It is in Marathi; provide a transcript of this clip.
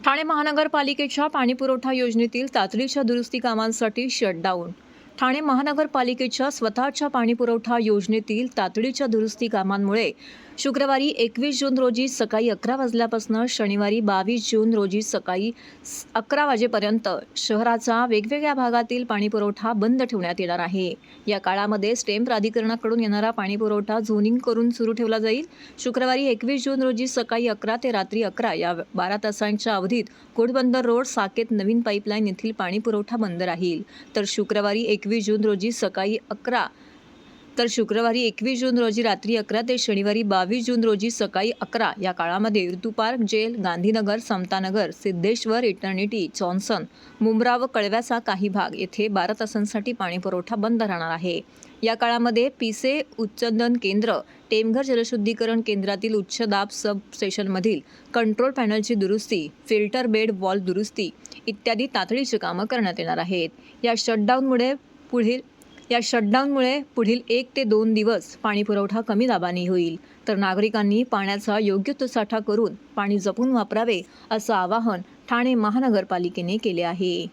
ठाणे महानगरपालिकेच्या पाणीपुरवठा योजनेतील तातडीच्या दुरुस्ती कामांसाठी शटडाऊन. ठाणे महानगरपालिकेच्या स्वतःच्या पाणीपुरवठा योजनेतील तातडीच्या दुरुस्ती कामांमुळे शुक्रवारी 21 जून रोजी सकाळी 11 वाजल्यापासून शनिवारी 22 जून रोजी सकाळी 11 वाजेपर्यंत शहराचा वेगवेगळ्या भागातील पाणीपुरवठा बंद ठेवण्यात येणार आहे. या काळामध्ये स्टेम प्राधिकरणाकडून येणारा पाणीपुरवठा झोनिंग करून सुरू ठेवला जाईल. शुक्रवारी 21 जून रोजी सकाळी 11 ते रात्री 11 या 12 तासांच्या अवधीत घोडबंदर रोड, साकेत, नवीन पाईपलाईन येथील पाणीपुरवठा बंद राहील. तर शुक्रवारी 21 जून रोजी सकाळी 11 शुक्रवारी 21 जून रोजी रात्री 11 ते शनिवारी 22 जून रोजी सकाळी 11 या काळामध्ये Ritu park, jail, Gandhinagar, Samtanagar, Siddheshwar, Eternity, Johnson, Mumbra व कळव्याचा काही भाग येथे 12 तासांसाठी पाणीपुरवठा बंद राहणार आहे. या काळामध्ये पिसे उच्चदन केंद्र, टेमघर जलशुद्धीकरण केंद्रातील उच्च दाब सब स्टेशनमधील कंट्रोल पॅनलची दुरुस्ती, फिल्टर बेड वॉल दुरुस्ती इत्यादी तातडीची कामं करण्यात येणार आहेत. या शटडाऊनमुळे पुढील 1 ते 2 दिवस पाणीपुरवठा कमी दाबाने होईल. तर नागरिकांनी पाण्याचा योग्य तो साठा करून पाणी जपून वापरावे असं आवाहन ठाणे महानगरपालिकेने केले आहे.